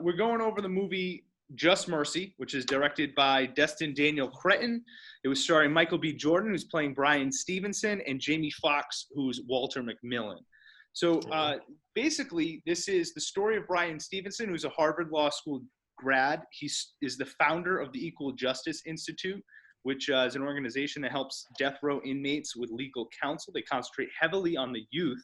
we're going over the movie Just Mercy, which is directed by Destin Daniel Cretton. It was starring Michael B. Jordan, who's playing Brian Stevenson, and Jamie Foxx, who's Walter McMillan. So basically, this is the story of Brian Stevenson, who's a Harvard Law School grad. He is the founder of the Equal Justice Institute, which is an organization that helps death row inmates with legal counsel. They concentrate heavily on the youth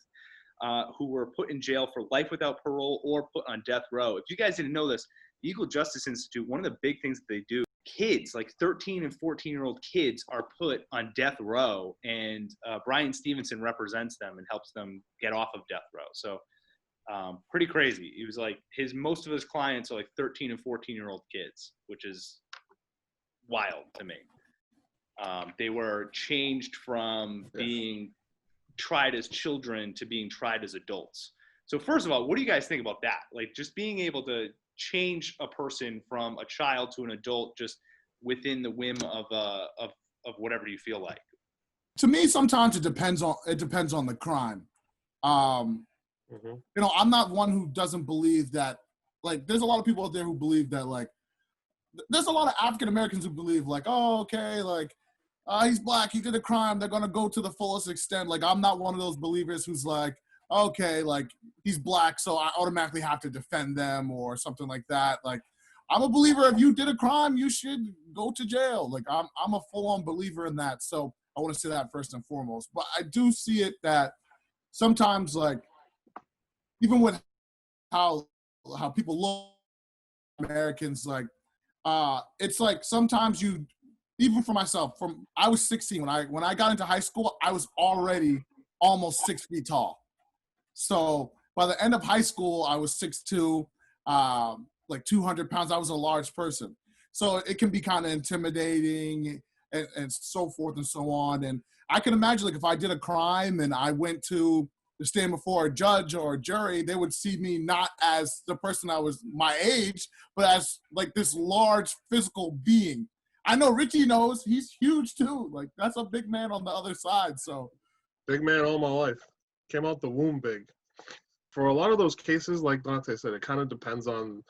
who were put in jail for life without parole or put on death row. If you guys didn't know this, the Equal Justice Institute, one of the big things that they do, kids, like 13 and 14-year-old kids, are put on death row, and Brian Stevenson represents them and helps them get off of death row. So pretty crazy. He was like, most of his clients are like 13 and 14-year-old kids, which is wild to me. They were changed from being tried as children to being tried as adults. So first of all, what do you guys think about that? Like, just being able to change a person from a child to an adult just within the whim of whatever you feel like. To me, sometimes it depends on the crime. You know, I'm not one who doesn't believe that, like, there's a lot of people out there who believe that, like, there's a lot of African Americans who believe, like, oh, okay, like, he's black, he did a crime, they're gonna go to the fullest extent. Like, I'm not one of those believers who's like, okay, like, he's black, so I automatically have to defend them or something like that. Like, I'm a believer, if you did a crime, you should go to jail. Like, I'm a full-on believer in that. So I want to say that first and foremost. But I do see it that sometimes, like, even with how people look, Americans, like, it's like sometimes you, even for myself, I was 16 when I got into high school, I was already almost 6 feet tall. So by the end of high school, I was 6'2", like 200 pounds. I was a large person. So it can be kind of intimidating and so forth and so on. And I can imagine, like, if I did a crime and I went to stand before a judge or a jury, they would see me not as the person I was my age, but as, like, this large physical being. I know Richie knows, he's huge too. Like, that's a big man on the other side. So big man all my life. Came out the womb big. For a lot of those cases, like Dante said, it kind of depends on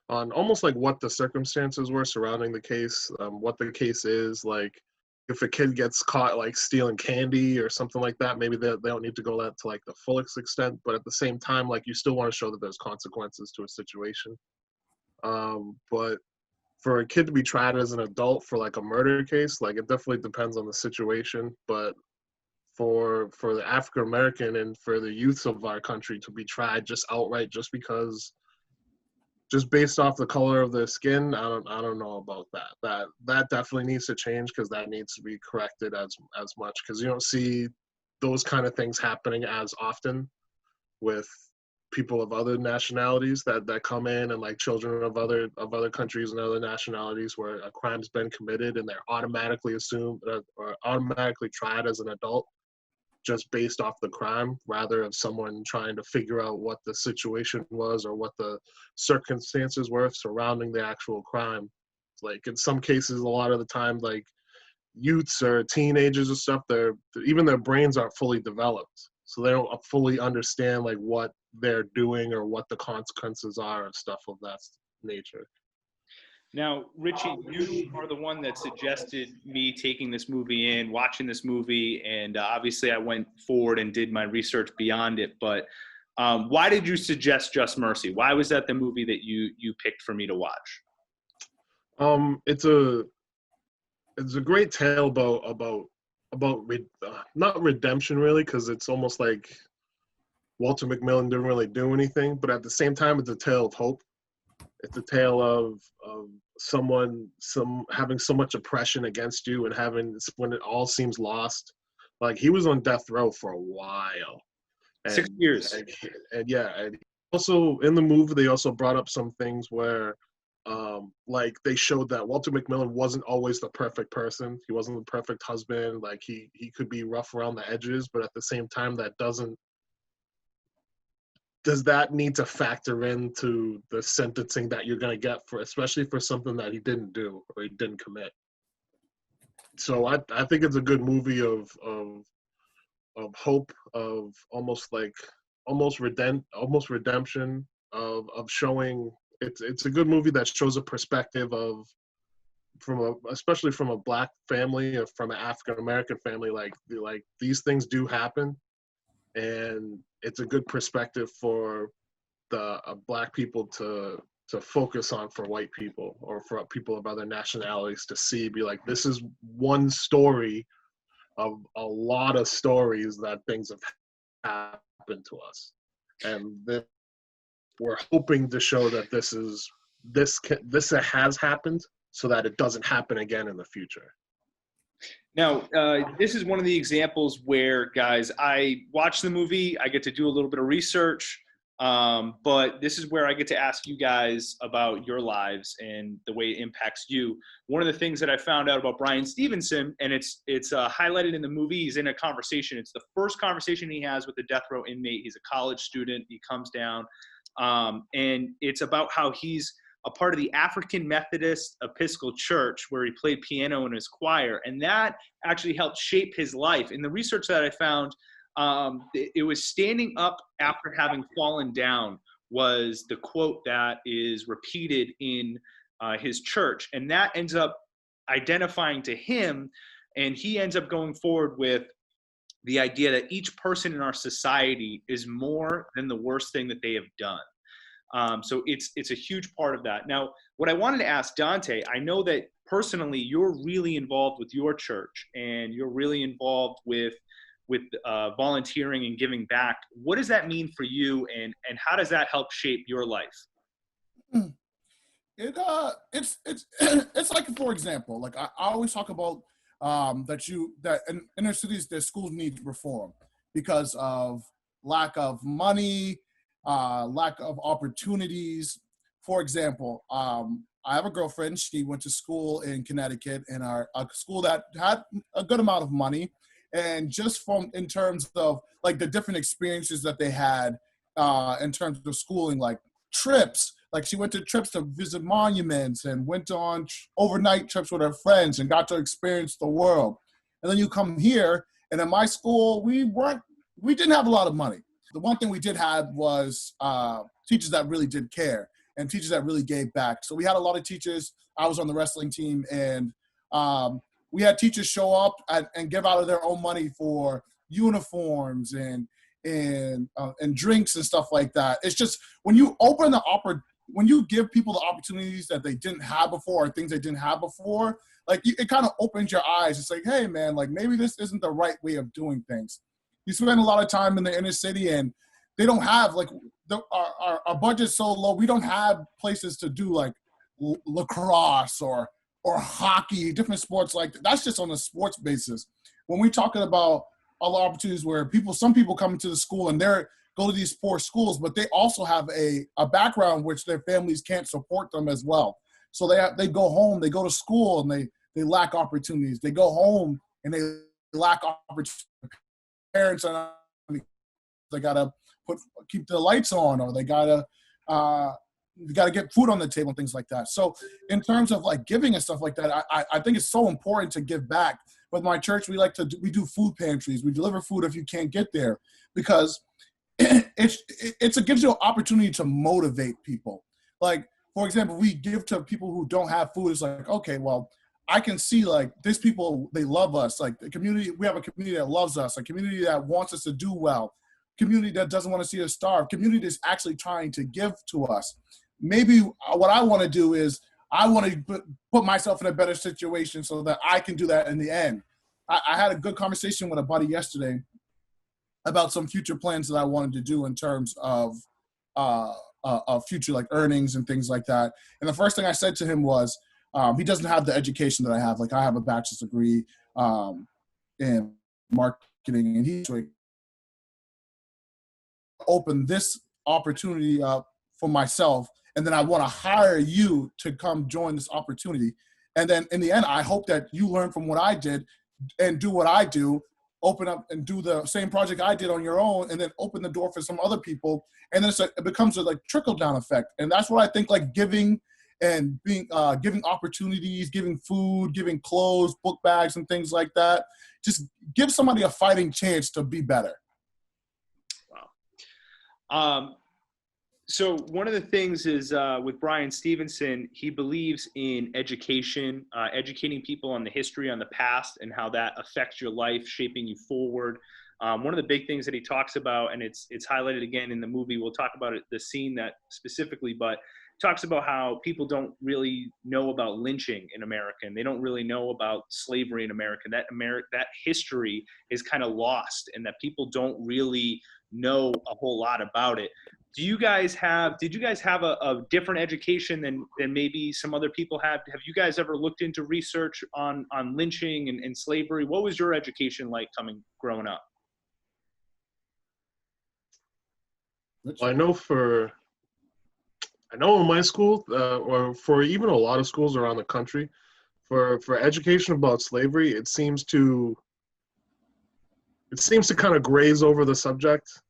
almost like what the circumstances were surrounding the case, what the case is. Like, if a kid gets caught, like, stealing candy or something like that, maybe they don't need to go that to, like, the fullest extent. But at the same time, like, you still want to show that there's consequences to a situation. But for a kid to be tried as an adult for, like, a murder case, like, it definitely depends on the situation. But for the African American and for the youth of our country to be tried just outright, just based off the color of their skin, I don't know about that. That definitely needs to change, because that needs to be corrected as much, because you don't see those kind of things happening as often with people of other nationalities that come in, and, like, children of other countries and other nationalities where a crime's been committed and they're automatically assumed or automatically tried as an adult just based off the crime, rather of someone trying to figure out what the situation was or what the circumstances were surrounding the actual crime. Like, in some cases, a lot of the time, like, youths or teenagers and stuff, even their brains aren't fully developed. So they don't fully understand, like, what they're doing or what the consequences are and stuff of that nature. Now, Richie, you are the one that suggested me taking this movie in, watching this movie, and obviously I went forward and did my research beyond it. But why did you suggest Just Mercy? Why was that the movie that you picked for me to watch? It's a great tale about not redemption, really, because it's almost like Walter McMillan didn't really do anything, but at the same time, it's a tale of hope. It's a tale of someone having so much oppression against you, and when it all seems lost. Like, he was on death row for a while. 6 years. And also in the movie, they also brought up some things where, like, they showed that Walter McMillan wasn't always the perfect person. He wasn't the perfect husband. Like, he could be rough around the edges, but at the same time, does that need to factor into the sentencing that you're going to get, especially for something that he didn't do or he didn't commit? So I think it's a good movie of hope, of almost redemption, of showing it's a good movie that shows a perspective of especially from a black family or from an African American family, like these things do happen, and it's a good perspective for the black people to focus on for white people or for people of other nationalities to see, be like, this is one story of a lot of stories that things have happened to us, and we're hoping to show that this has happened so that it doesn't happen again in the future. Now, this is one of the examples where, guys, I watch the movie, I get to do a little bit of research, but this is where I get to ask you guys about your lives and the way it impacts you. One of the things that I found out about Bryan Stevenson, and it's highlighted in the movie, he's in a conversation. It's the first conversation he has with a death row inmate. He's a college student. He comes down, and it's about how he's a part of the African Methodist Episcopal Church, where he played piano in his choir, and that actually helped shape his life. In the research that I found, it was standing up after having fallen down was the quote that is repeated in his church, and that ends up identifying to him, and he ends up going forward with the idea that each person in our society is more than the worst thing that they have done. So it's a huge part of that. Now, what I wanted to ask Dante, I know that personally you're really involved with your church and you're really involved with volunteering and giving back. What does that mean for you, and how does that help shape your life? It's like, for example, like I always talk about that in inner cities, their schools need reform because of lack of money, lack of opportunities. For example, I have a girlfriend. She went to school in Connecticut, in a school that had a good amount of money. And just in terms of like the different experiences that they had in terms of schooling, like trips, like she went to trips to visit monuments and went on overnight trips with her friends and got to experience the world. And then you come here, and in my school, we didn't have a lot of money. The one thing we did have was teachers that really did care and teachers that really gave back. So we had a lot of teachers. I was on the wrestling team, and we had teachers show up and give out of their own money for uniforms and drinks and stuff like that. It's just when you when you give people the opportunities that they didn't have before or things they didn't have before, like it kind of opens your eyes. It's like, hey man, like maybe this isn't the right way of doing things. You spend a lot of time in the inner city, and they don't have like our budget's so low. We don't have places to do like lacrosse or hockey, different sports like that. That's just on a sports basis. When we're talking about all the opportunities where some people come into the school and go to these poor schools, but they also have a background which their families can't support them as well. So they go home, they go to school, and they lack opportunities. They go home and they lack opportunities. Parents are they gotta keep the lights on, or they gotta get food on the table and things like that. So in terms of like giving and stuff like that, I think it's so important to give back. With my church, we do food pantries. We deliver food if you can't get there, because it gives you an opportunity to motivate people. Like, for example, we give to people who don't have food. It's like, okay, well, I can see like these people, they love us. Like the community, we have a community that loves us, a community that wants us to do well, community that doesn't want to see us starve, community that's actually trying to give to us. Maybe what I want to do is I want to put myself in a better situation so that I can do that in the end. I had a good conversation with a buddy yesterday about some future plans that I wanted to do in terms of future like earnings and things like that. And the first thing I said to him was, he doesn't have the education that I have. Like I have a bachelor's degree in marketing, and he's like, open this opportunity up for myself, and then I want to hire you to come join this opportunity. And then in the end, I hope that you learn from what I did and do what I do, open up and do the same project I did on your own, and then open the door for some other people. And then it becomes a like trickle down effect. And that's what I think like giving and giving opportunities, giving food, giving clothes, book bags, and things like that. Just give somebody a fighting chance to be better. Wow. So one of the things is with Bryan Stevenson, he believes in education, educating people on the history, on the past, and how that affects your life, shaping you forward. One of the big things that he talks about, and it's highlighted again in the movie, we'll talk about it, the scene that specifically, but talks about how people don't really know about lynching in America, and they don't really know about slavery in America. That history is kind of lost, and that people don't really know a whole lot about it. Did you guys have a different education than maybe some other people have? Have you guys ever looked into research on lynching and slavery? What was your education like growing up? I know in my school, or for even a lot of schools around the country, for education about slavery, it seems to kind of graze over the subject,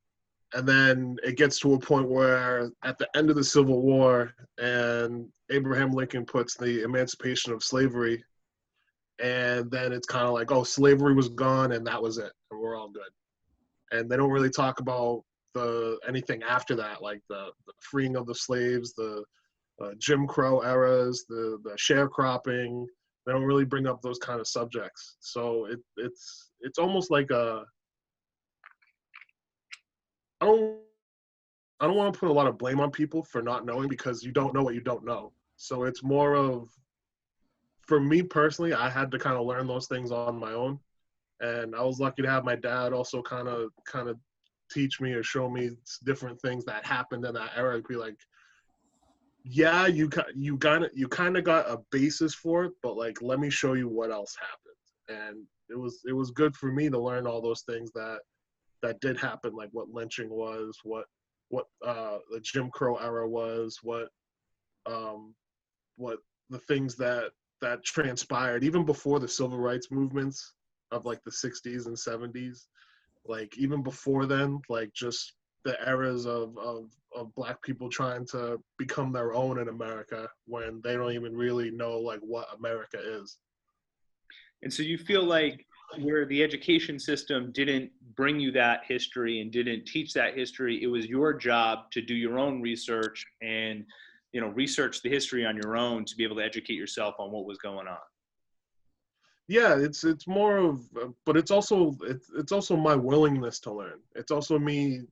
and then it gets to a point where at the end of the Civil War, and Abraham Lincoln puts the emancipation of slavery, and then it's kind of like, oh, slavery was gone, and that was it, and we're all good. And they don't really talk about anything after that, like the freeing of the slaves, the Jim Crow eras, the sharecropping. They don't really bring up those kind of subjects. So it's almost like I don't want to put a lot of blame on people for not knowing, because you don't know what you don't know. So it's more of, for me personally, I had to kind of learn those things on my own, and I was lucky to have my dad also kind of teach me or show me different things that happened in that era. Be like, yeah, you kind of got a basis for it, but like, let me show you what else happened. And it was good for me to learn all those things that did happen, like what lynching was, what the Jim Crow era was, what the things that transpired even before the civil rights movements of like the 60s and 70s. Like even before then, like just the eras of Black people trying to become their own in America when they don't even really know like what America is. And so you feel like where the education system didn't bring you that history and didn't teach that history, it was your job to do your own research and, research the history on your own to be able to educate yourself on what was going on. Yeah, it's more of, but it's also my willingness to learn. It's also me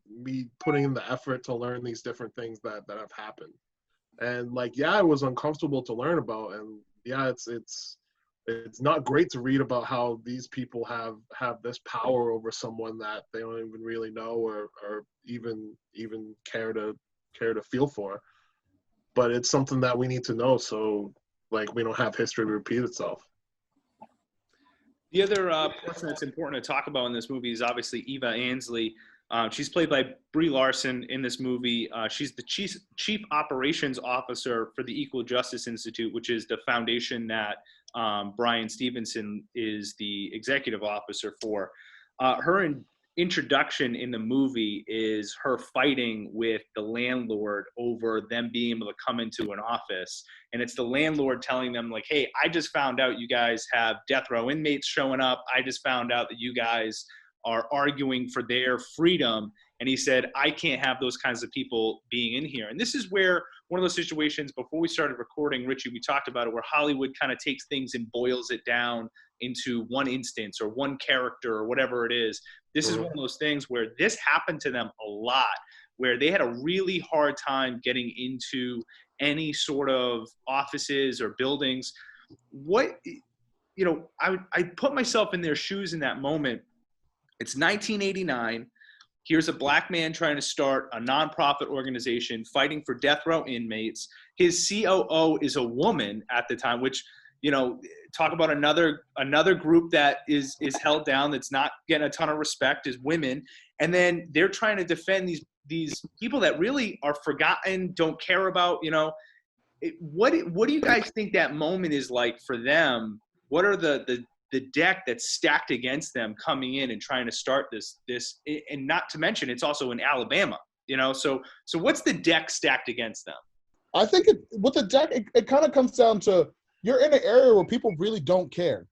putting in the effort to learn these different things that have happened. And like, yeah, it was uncomfortable to learn about, and yeah, it's not great to read about how these people have this power over someone that they don't even really know or even care to feel for. But it's something that we need to know, so like we don't have history repeat itself. The other person that's important to talk about in this movie is obviously Eva Ansley. She's played by Brie Larson in this movie. She's the chief operations officer for the Equal Justice Institute, which is the foundation that Bryan Stevenson is the executive officer for. Her introduction in the movie is her fighting with the landlord over them being able to come into an office. And it's the landlord telling them like, hey, I just found out you guys have death row inmates showing up. I just found out that you guys are arguing for their freedom. And he said, I can't have those kinds of people being in here. And this is where one of those situations, before we started recording, Richie, we talked about it, where Hollywood kind of takes things and boils it down into one instance or one character or whatever it is. This is one of those things where this happened to them a lot, where they had a really hard time getting into any sort of offices or buildings. I put myself in their shoes in that moment. It's 1989. Here's a Black man trying to start a nonprofit organization fighting for death row inmates. His COO is a woman at the time, which, talk about another group that is held down, that's not getting a ton of respect, is women. And then they're trying to defend these people that really are forgotten, don't care about, what do you guys think that moment is like for them? What are the deck that's stacked against them coming in and trying to start this, and not to mention it's also in Alabama, so what's the deck stacked against them? I think with the deck, it kind of comes down to, you're in an area where people really don't care.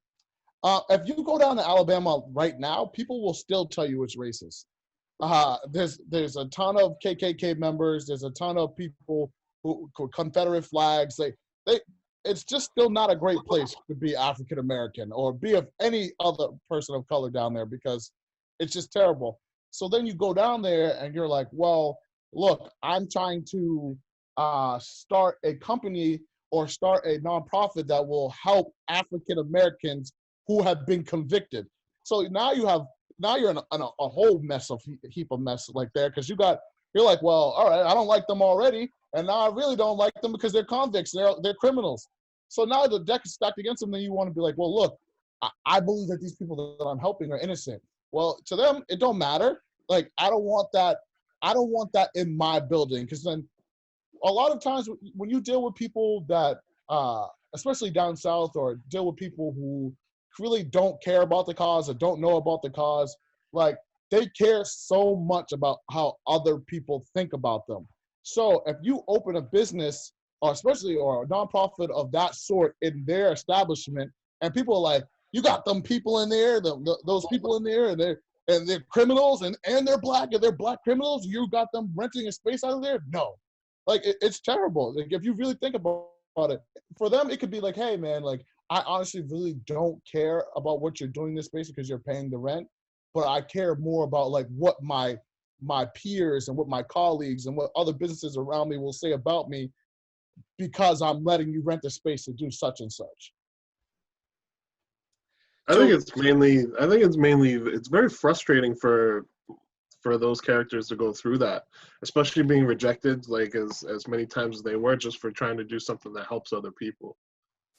If you go down to Alabama right now, people will still tell you it's racist. there's a ton of KKK members. There's a ton of people who Confederate flags. It's just still not a great place to be African American or be of any other person of color down there, because it's just terrible. So then you go down there and you're like, well, look, I'm trying to start a company or start a nonprofit that will help African Americans who have been convicted. So now you're in a whole heap of mess like there, because you're like, well, all right, I don't like them already, and now I really don't like them because they're convicts, they're criminals. So now the deck is stacked against them. Then you want to be like, well, look, I believe that these people that I'm helping are innocent. Well, to them, it don't matter. Like, I don't want that in my building, because then a lot of times when you deal with people that, especially down south, or deal with people who really don't care about the cause or don't know about the cause, like, they care so much about how other people think about them. So if you open a business, or a nonprofit of that sort in their establishment, and people are like, you got them people in there, those people in there, and they're criminals, and they're black, and they're black criminals, you got them renting a space out of there? No. Like, it's terrible. Like, if you really think about it, for them, it could be like, hey, man, like, I honestly really don't care about what you're doing in this space because you're paying the rent, but I care more about, like, what my peers and what my colleagues and what other businesses around me will say about me, because I'm letting you rent the space to do such and such. I think it's mainly it's very frustrating for those characters to go through that, especially being rejected like as many times as they were, just for trying to do something that helps other people.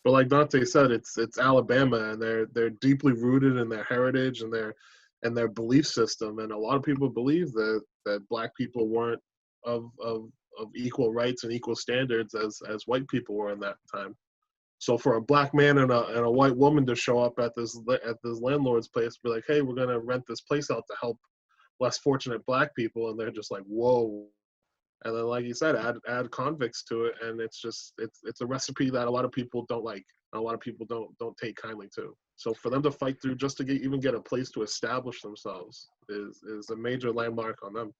But like Dante said, it's Alabama, and they're deeply rooted in their heritage and their belief system, and a lot of people believe that black people weren't of equal rights and equal standards as white people were in that time. So for a black man and a white woman to show up at this landlord's place, be like, hey, we're gonna rent this place out to help less fortunate black people, and they're just like, whoa. And then, like you said, add convicts to it, and it's a recipe that a lot of people don't like, and a lot of people don't take kindly to. So for them to fight through just to even get a place to establish themselves is a major landmark on them.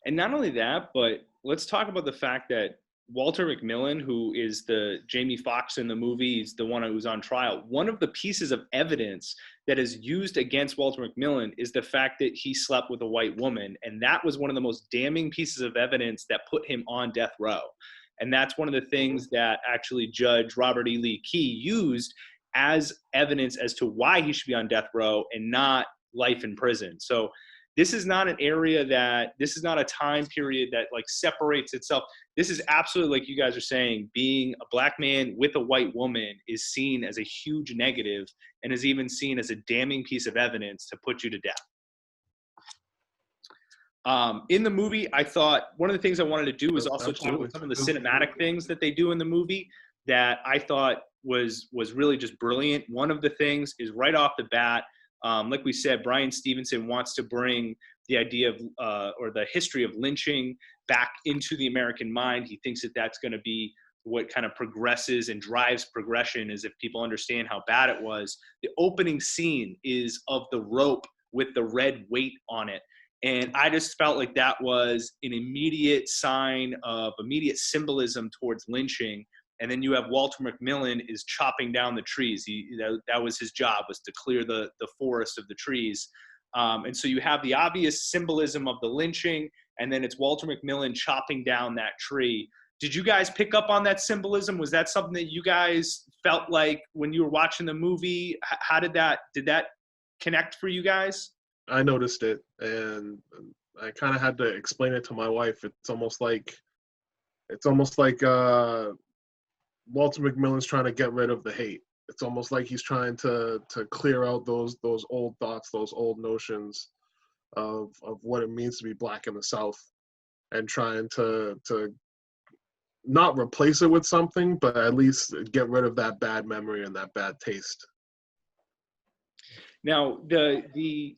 And not only that, but let's talk about the fact that Walter McMillian, who is the Jamie Foxx in the movie, is the one who's on trial. One of the pieces of evidence that is used against Walter McMillian is the fact that he slept with a white woman. And that was one of the most damning pieces of evidence that put him on death row. And that's one of the things that actually Judge Robert E. Lee Key used as evidence as to why he should be on death row and not life in prison. So this is not this is not a time period that like separates itself. This is absolutely, like you guys are saying, being a black man with a white woman is seen as a huge negative, and is even seen as a damning piece of evidence to put you to death. In the movie, I thought one of the things I wanted to do was also talk about some of the cinematic things that they do in the movie that I thought was really just brilliant. One of the things is right off the bat, like we said, Bryan Stevenson wants to bring the idea of or the history of lynching back into the American mind. He thinks that that's going to be what kind of progresses and drives progression, is if people understand how bad it was. The opening scene is of the rope with the red weight on it. And I just felt like that was an immediate sign of immediate symbolism towards lynching. And then you have Walter McMillian is chopping down the trees. That was his job, was to clear the forest of the trees. And so you have the obvious symbolism of the lynching, and then it's Walter McMillian chopping down that tree. Did you guys pick up on that symbolism? Was that something that you guys felt like when you were watching the movie? How did that connect for you guys? I noticed it, and I kind of had to explain it to my wife. It's almost like Walter McMillian's trying to get rid of the hate. It's almost like he's trying to clear out those old thoughts, those old notions of what it means to be black in the South, and trying to not replace it with something, but at least get rid of that bad memory and that bad taste. Now, the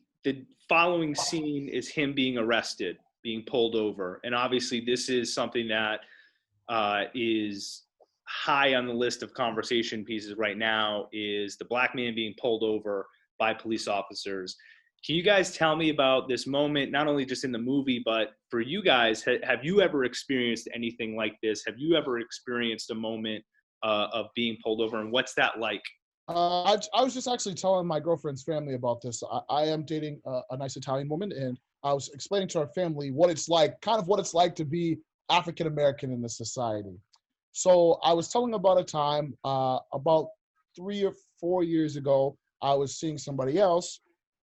following scene is him being arrested, being pulled over. And obviously this is something that is high on the list of conversation pieces right now, is the black man being pulled over by police officers. Can you guys tell me about this moment, not only just in the movie, but for you guys, have you ever experienced anything like this? Have you ever experienced a moment of being pulled over, and what's that like? I was just actually telling my girlfriend's family about this. I am dating a nice Italian woman, and I was explaining to her family what it's like, kind of what it's like to be African American in this society. So I was telling about a time about 3 or 4 years ago, I was seeing somebody else,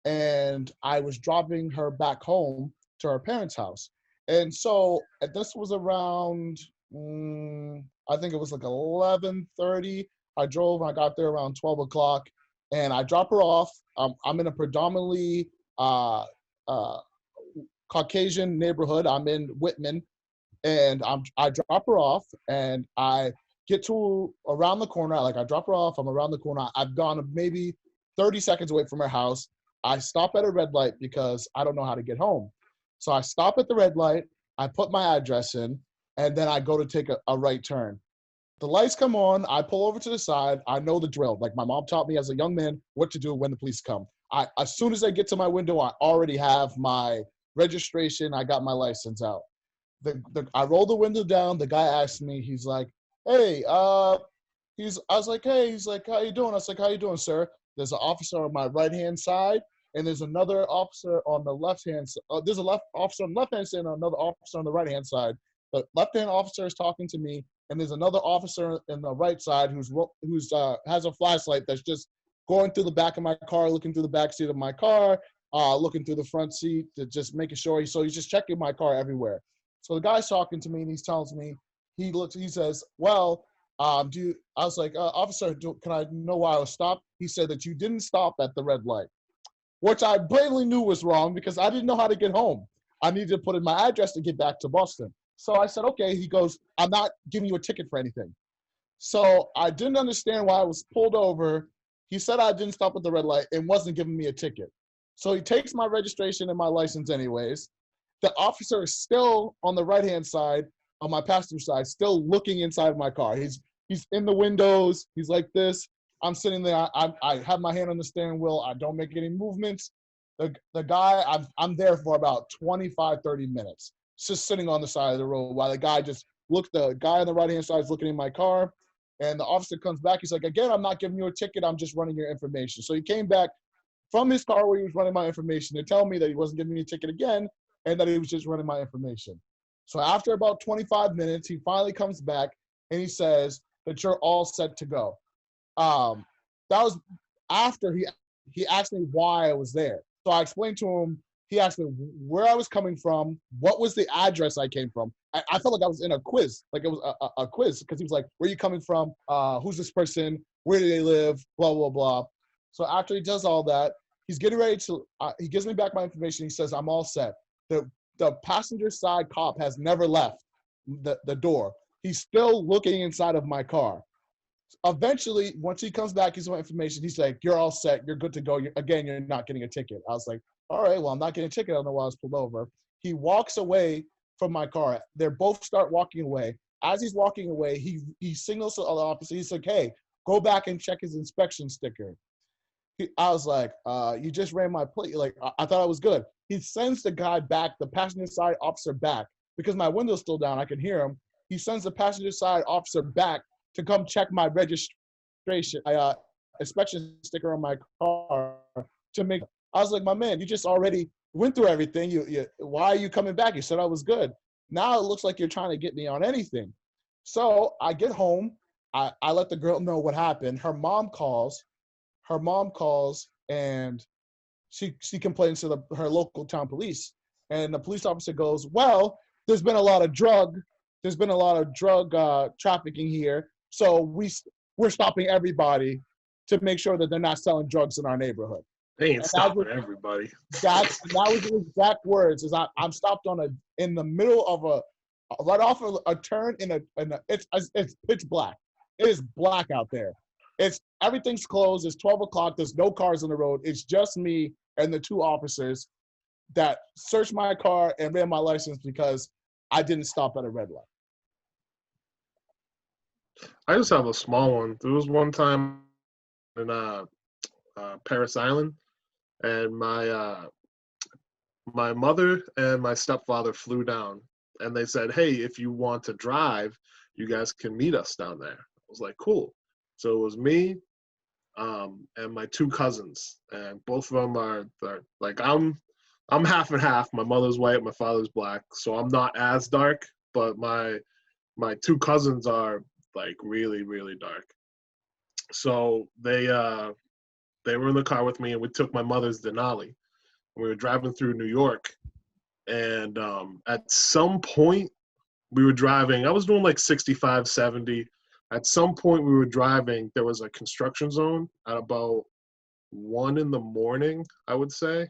and I was dropping her back home to her parents' house. And so this was around, I think it was like 11:30. I drove and I got there around 12 o'clock, and I drop her off. I'm in a predominantly uh, Caucasian neighborhood. I'm in Whitman, and I drop her off, and I get to around the corner. Like, I drop her off, I'm around the corner. I've gone maybe 30 seconds away from her house. I stop at a red light because I don't know how to get home. So I stop at the red light, I put my address in, and then I go to take a right turn. The lights come on, I pull over to the side. I know the drill. Like, my mom taught me as a young man what to do when the police come. As soon as I get to my window, I already have my registration. I got my license out. I roll the window down. The guy asked me, he's like, hey, I was like, hey, he's like, how you doing? I was like, how you doing, sir? There's an officer on my right-hand side, and there's another officer on the left-hand side. There's a officer on the left-hand side and another officer on the right-hand side. The left-hand officer is talking to me, and there's another officer in the right side who's has a flashlight that's just going through the back of my car, looking through the back seat of my car, looking through the front seat, to just making sure. So he's just checking my car everywhere. So the guy's talking to me, and he tells me, he says, well, I was like, officer, can I know why I was stopped? He said that you didn't stop at the red light, which I blatantly knew was wrong because I didn't know how to get home. I needed to put in my address to get back to Boston. So I said, okay. He goes, I'm not giving you a ticket for anything. So I didn't understand why I was pulled over. He said I didn't stop at the red light and wasn't giving me a ticket. So he takes my registration and my license anyways. The officer is still on the right-hand side, on my passenger side, still looking inside my car. He's in the windows. He's like this. I'm sitting there. I have my hand on the steering wheel. I don't make any movements. The guy, I'm there for about 25, 30 minutes, just sitting on the side of the road while the guy on the right-hand side is looking in my car. And the officer comes back. He's like, again, I'm not giving you a ticket. I'm just running your information. So he came back from his car where he was running my information to tell me that he wasn't giving me a ticket again and that he was just running my information. So after about 25 minutes, he finally comes back and he says that you're all set to go. That was after he asked me why I was there. So I explained to him. He asked me where I was coming from, what was the address I came from. I felt like I was in a quiz, like it was a quiz, because he was like, where are you coming from? Who's this person? Where do they live? Blah, blah, blah. So after he does all that, he's getting ready to, he gives me back my information. He says, I'm all set. The passenger side cop has never left the door. He's still looking inside of my car. Eventually, once he comes back, he's my information. He's like, you're all set. You're good to go. You're not getting a ticket. I was like, all right, well, I'm not getting a ticket. I don't know why I was pulled over. He walks away from my car. They both start walking away. As he's walking away, he signals to the other officer. He's like, hey, go back and check his inspection sticker. I was like, you just ran my plate. Like, I thought I was good. He sends the guy back, the passenger side officer back, because my window's still down. I can hear him. He sends the passenger side officer back to come check my registration, inspection sticker on my car to make. I was like, my man, you just already went through everything. Why are you coming back? You said I was good. Now it looks like you're trying to get me on anything. So I get home. I let the girl know what happened. Her mom calls and she complains to her local town police. And the police officer goes, well, there's been a lot of drug trafficking here. So we're stopping everybody to make sure that they're not selling drugs in our neighborhood. They ain't stopping everybody. That was the exact words. Is I'm stopped in the middle of right off of a turn it's pitch black. It is black out there. Everything's closed. It's 12 o'clock. There's no cars on the road. It's just me and the two officers that searched my car and ran my license because I didn't stop at a red light. I just have a small one. There was one time in Paris Island. and my mother and my stepfather flew down, and they said, "Hey, if you want to drive, you guys can meet us down there." I was like, "Cool." So it was me, and my two cousins, and both of them are like I'm half and half. My mother's white, my father's black, so I'm not as dark, but my two cousins are like really, really dark. So they were in the car with me, and we took my mother's Denali. We were driving through New York, and at some point we were driving. I was doing like 65, 70. At some point we were driving. There was a construction zone at about 1 a.m, I would say.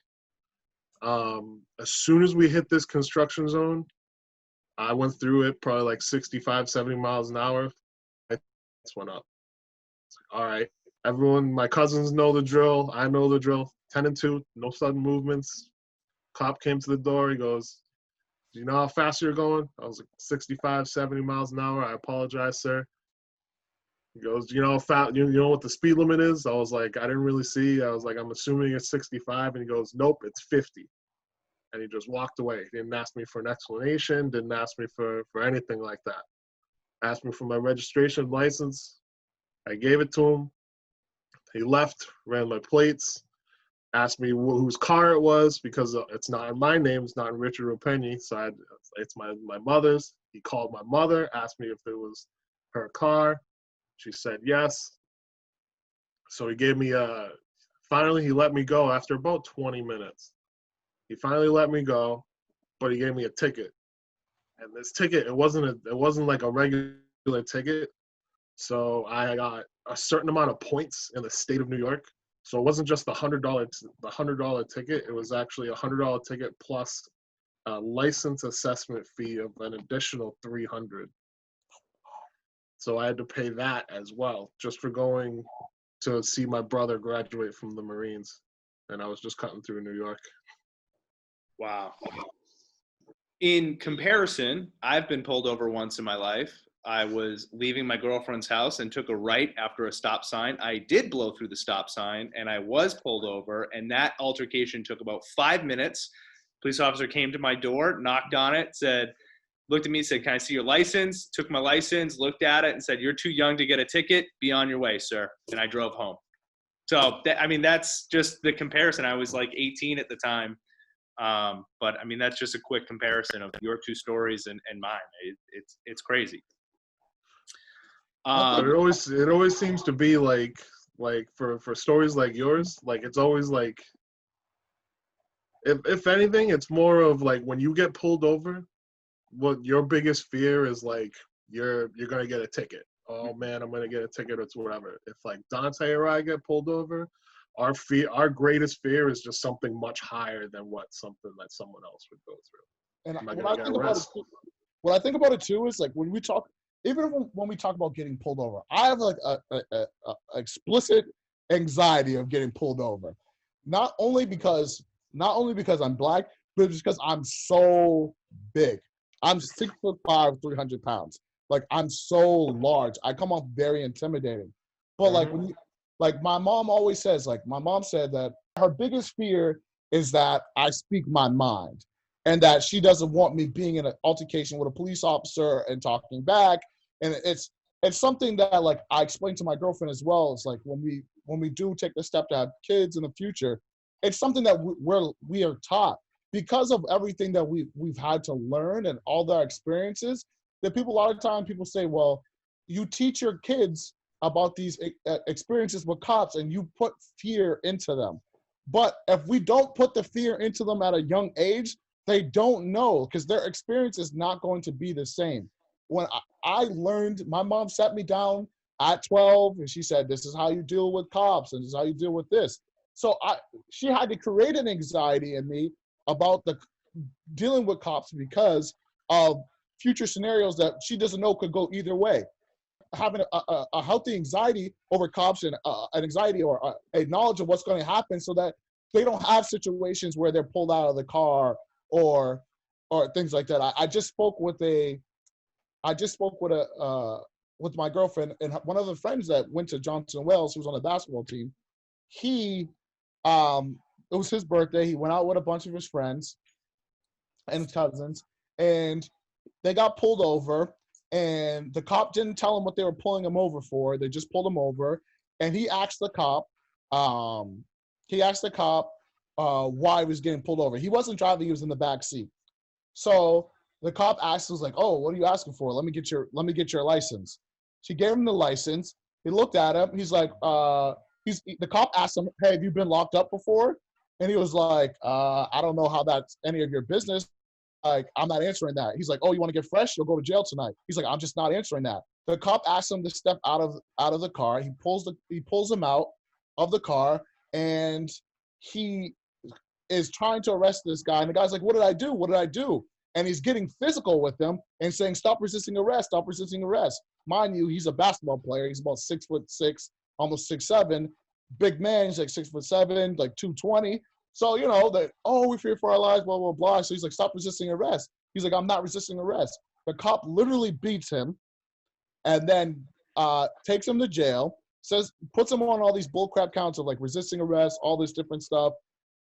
As soon as we hit this construction zone, I went through it probably like 65, 70 miles an hour. Lights went up. All right. Everyone, my cousins know the drill. I know the drill. 10 and 2, no sudden movements. Cop came to the door. He goes, "Do you know how fast you're going?" I was like 65, 70 miles an hour. "I apologize, sir." He goes, "Do you know how fast, you know what the speed limit is?" I was like, "I didn't really see." I was like, "I'm assuming it's 65." And he goes, "Nope, it's 50. And he just walked away. He didn't ask me for an explanation, didn't ask me for anything like that. Asked me for my registration license. I gave it to him. He left, ran my plates, asked me whose car it was because it's not in my name, it's not in Richard Wapenyi, so it's my mother's. He called my mother, asked me if it was her car. She said yes. So he gave me finally he let me go after about 20 minutes. He finally let me go, but he gave me a ticket. And this ticket, it wasn't like a regular ticket. So I got a certain amount of points in the state of New York. So it wasn't just the $100 ticket. It was actually a $100 ticket plus a license assessment fee of an additional $300. So I had to pay that as well, just for going to see my brother graduate from the Marines. And I was just cutting through New York. Wow. In comparison, I've been pulled over once in my life. I was leaving my girlfriend's house and took a right after a stop sign. I did blow through the stop sign and I was pulled over, and that altercation took about 5 minutes. Police officer came to my door, knocked on it, looked at me, said, "Can I see your license?" Took my license, looked at it and said, "You're too young to get a ticket. Be on your way, sir." And I drove home. So, that's just the comparison. I was like 18 at the time. But that's just a quick comparison of your two stories and mine. It's crazy. It always seems to be like for stories like yours, like it's always like if anything, it's more of like when you get pulled over, what your biggest fear is like you're gonna get a ticket. Oh man, I'm gonna get a ticket or whatever. If like Dante or I get pulled over, our greatest fear is just something much higher than something that someone else would go through. And what I think about it too is like when we talk, even when we talk about getting pulled over, I have like a explicit anxiety of getting pulled over, not only because I'm black, but just because I'm so big. I'm 6'5", 300 pounds. Like I'm so large. I come off very intimidating. But like my mom always says, like my mom said that her biggest fear is that I speak my mind, and that she doesn't want me being in an altercation with a police officer and talking back. And it's something that like I explained to my girlfriend as well. It's like when we do take the step to have kids in the future, it's something that we are taught because of everything that we've had to learn and all the experiences. That a lot of times people say, well, you teach your kids about these experiences with cops and you put fear into them. But if we don't put the fear into them at a young age, they don't know, because their experience is not going to be the same. When I learned, my mom sat me down at 12 and she said, "This is how you deal with cops and this is how you deal with this." So she had to create an anxiety in me about dealing with cops because of future scenarios that she doesn't know could go either way. Having a healthy anxiety over cops and an anxiety or a knowledge of what's going to happen so that they don't have situations where they're pulled out of the car or things like that. I just spoke with with my girlfriend, and one of the friends that went to Johnson Wales, who was on the basketball team. He it was his birthday. He went out with a bunch of his friends and cousins, and they got pulled over. And the cop didn't tell him what they were pulling him over for. They just pulled him over, and he asked the cop. Why he was getting pulled over. He wasn't driving; he was in the back seat. So the cop asked, was like, "Oh, what are you asking for? Let me get your license." She gave him the license. He looked at him. He's like, the cop asked him, "Hey, have you been locked up before?" And he was like, "I don't know how that's any of your business. Like, I'm not answering that." He's like, "Oh, you want to get fresh? You'll go to jail tonight." He's like, "I'm just not answering that." The cop asks him to step out of the car. He pulls him out of the car, and he is trying to arrest this guy. And the guy's like, "What did I do? What did I do?" And he's getting physical with him and saying, "Stop resisting arrest, stop resisting arrest." Mind you, he's a basketball player. He's about 6'6", almost 6'7", big man. He's like 6'7", like 220. So, you know, that, "Oh, we fear for our lives, blah, blah, blah." So he's like, "Stop resisting arrest." He's like, "I'm not resisting arrest." The cop literally beats him and then takes him to jail, puts him on all these bullcrap counts of like resisting arrest, all this different stuff.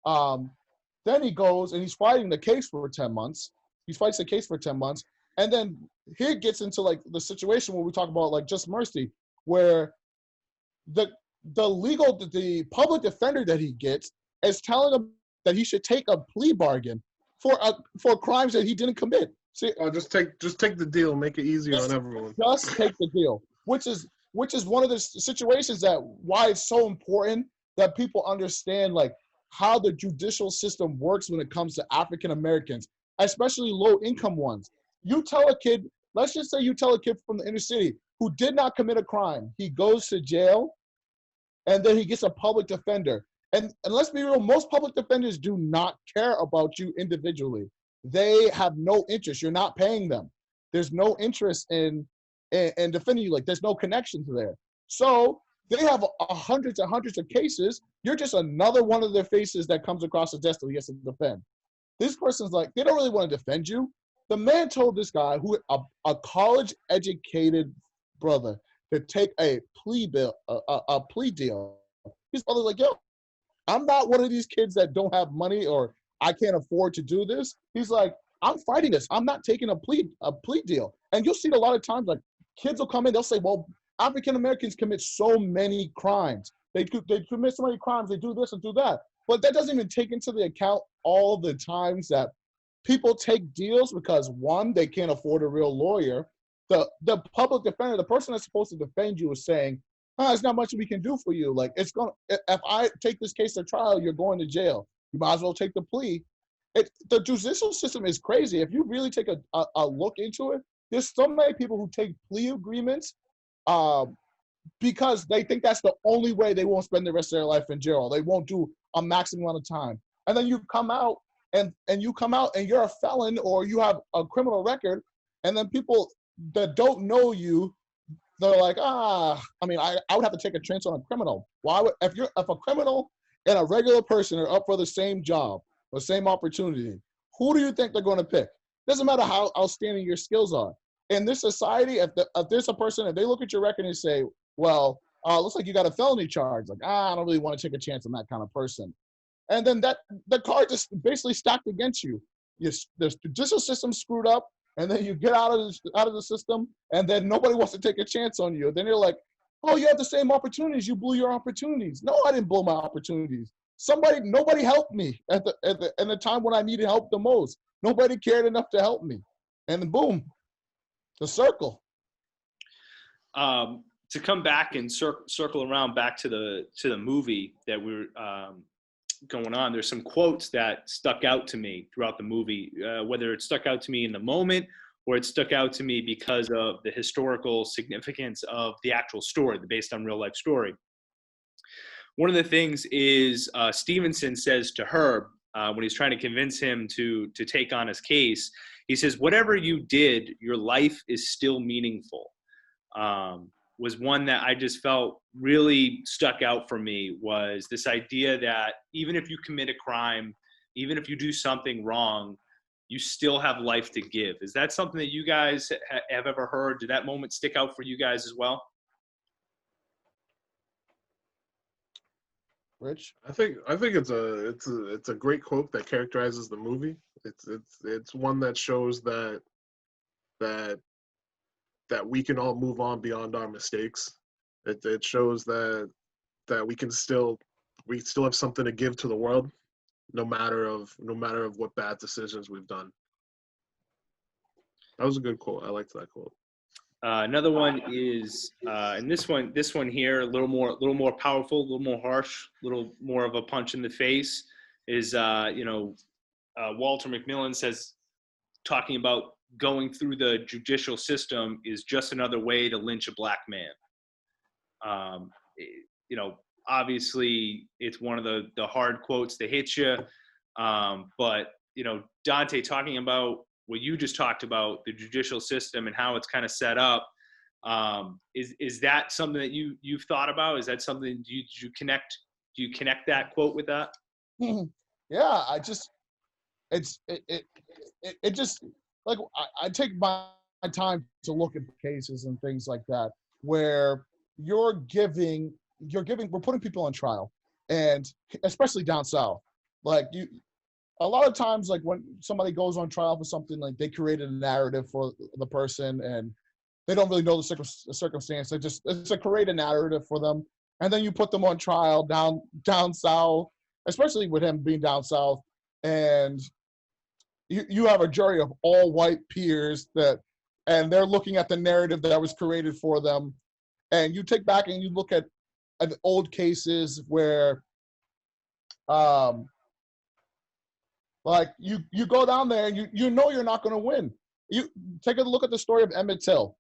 Then he goes and he's fighting the case for 10 months. He fights the case for 10 months. And then he gets into like the situation where we talk about like just mercy, where the public defender that he gets is telling him that he should take a plea bargain for crimes that he didn't commit. See, just take the deal, make it easier on everyone. Just take the deal, which is one of the situations that why it's so important that people understand like how the judicial system works when it comes to African Americans, especially low income ones. You tell a kid, let's just say you tell a kid from the inner city who did not commit a crime, he goes to jail, and then he gets a public defender. And let's be real, most public defenders do not care about you individually. They have no interest. You're not paying them. There's no interest in defending you. Like, there's no connection to there. So they have hundreds and hundreds of cases. You're just another one of their faces that comes across the desk that he has to defend. This person's like, they don't really want to defend you. The man told this guy, a college-educated brother, to take a plea deal. His brother's like, "Yo, I'm not one of these kids that don't have money or I can't afford to do this." He's like, "I'm fighting this. I'm not taking a plea deal." And you'll see it a lot of times, like kids will come in, they'll say, "Well, African Americans commit so many crimes. They commit so many crimes. They do this and do that." But that doesn't even take into the account all the times that people take deals because, one, they can't afford a real lawyer. The public defender, the person that's supposed to defend you, is saying, "There's not much we can do for you. Like, if I take this case to trial, you're going to jail. You might as well take the plea." The judicial system is crazy. If you really take a look into it, there's so many people who take plea agreements because they think that's the only way they won't spend the rest of their life in jail. They won't do a maximum amount of time. And then you come out and you're a felon or you have a criminal record, and then people that don't know you, they're like, I would have to take a chance on a criminal. If a criminal and a regular person are up for the same job, the same opportunity, who do you think they're going to pick? Doesn't matter how outstanding your skills are. In this society, if there's a person, if they look at your record and say, "Well, looks like you got a felony charge," like, I don't really want to take a chance on that kind of person. And then the card just basically stacked against you. The judicial system screwed up, and then you get out of the system, and then nobody wants to take a chance on you. Then you're like, "Oh, you have the same opportunities. You blew your opportunities." No, I didn't blow my opportunities. Nobody helped me at the time when I needed help the most. Nobody cared enough to help me, and then boom, the circle. To come back and circle around back to the movie that we're going on, there's some quotes that stuck out to me throughout the movie, whether it stuck out to me in the moment or it stuck out to me because of the historical significance of the actual story, based on real life story. One of the things is Stevenson says to Herb when he's trying to convince him to take on his case, he says, "Whatever you did, your life is still meaningful." Was one that I just felt really stuck out for me, was this idea that even if you commit a crime, even if you do something wrong, you still have life to give. Is that something that you guys have ever heard? Did that moment stick out for you guys as well? Rich? I think it's a great quote that characterizes the movie. It's one that shows that we can all move on beyond our mistakes. It shows that we still have something to give to the world, no matter of what bad decisions we've done. That was a good quote. I liked that quote. Another one is, and this one here, a little more powerful, a little more harsh, a little more of a punch in the face. Is Walter McMillan says, talking about going through the judicial system is just another way to lynch a black man. Obviously it's one of the hard quotes that hit you. But Dante, talking about what you just talked about, the judicial system and how it's kind of set up. Is that something that you've thought about? Is that something, do you connect that quote with that? Yeah, it just like I take my time to look at cases and things like that where we're putting people on trial, and especially down south, like a lot of times, like when somebody goes on trial for something, like they created a narrative for the person and they don't really know the circumstance. It's a create a narrative for them, and then you put them on trial down south, especially with him being down south, and you have a jury of all white peers and they're looking at the narrative that was created for them, and you take back and you look at old cases where, like you go down there and you know you're not going to win. You take a look at the story of Emmett Till.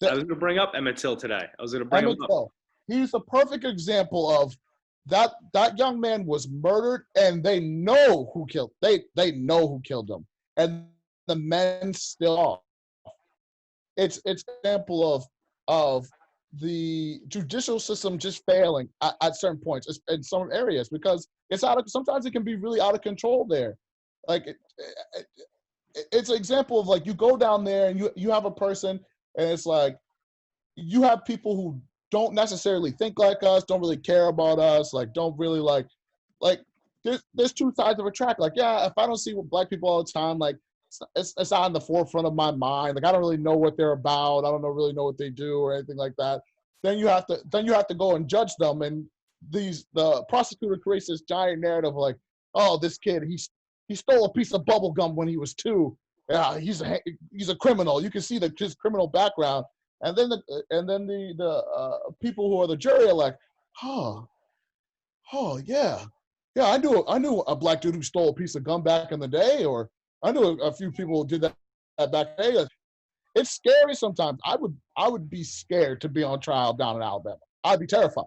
I was going to bring up Emmett Till today. Emmett Till. He's a perfect example of that young man was murdered, and they know who killed. They know who killed him, and the men still off. It's an example of the judicial system just failing at certain points in some areas, because sometimes it can be really out of control there. Like it's an example of, like, you go down there and you have a person, and it's like you have people who don't necessarily think like us, don't really care about us, like don't really like there's two sides of a track. Like, yeah, if I don't see black people all the time, like it's not on the forefront of my mind. Like I don't really know what they're about. I don't really know what they do or anything like that. Then you have to go and judge them. And the prosecutor creates this giant narrative like, oh, this kid, he stole a piece of bubble gum when he was 2. Yeah, he's a criminal. You can see his criminal background. And then the people who are the jury are like, oh yeah, I knew a black dude who stole a piece of gum back in the day, or I knew a few people who did that back in the day. It's scary sometimes. I would be scared to be on trial down in Alabama. I'd be terrified.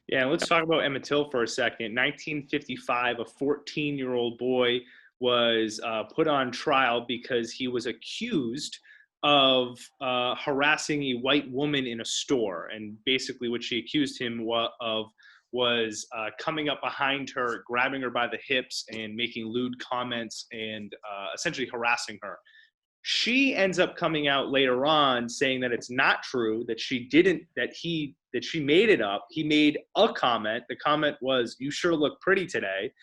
Yeah, let's talk about Emmett Till for a second. 1955, a 14-year-old boy was put on trial because he was accused of harassing a white woman in a store. And basically what she accused him of was coming up behind her, grabbing her by the hips and making lewd comments and essentially harassing her. She ends up coming out later on saying that it's not true, that she made it up. He made a comment. The comment was, "You sure look pretty today."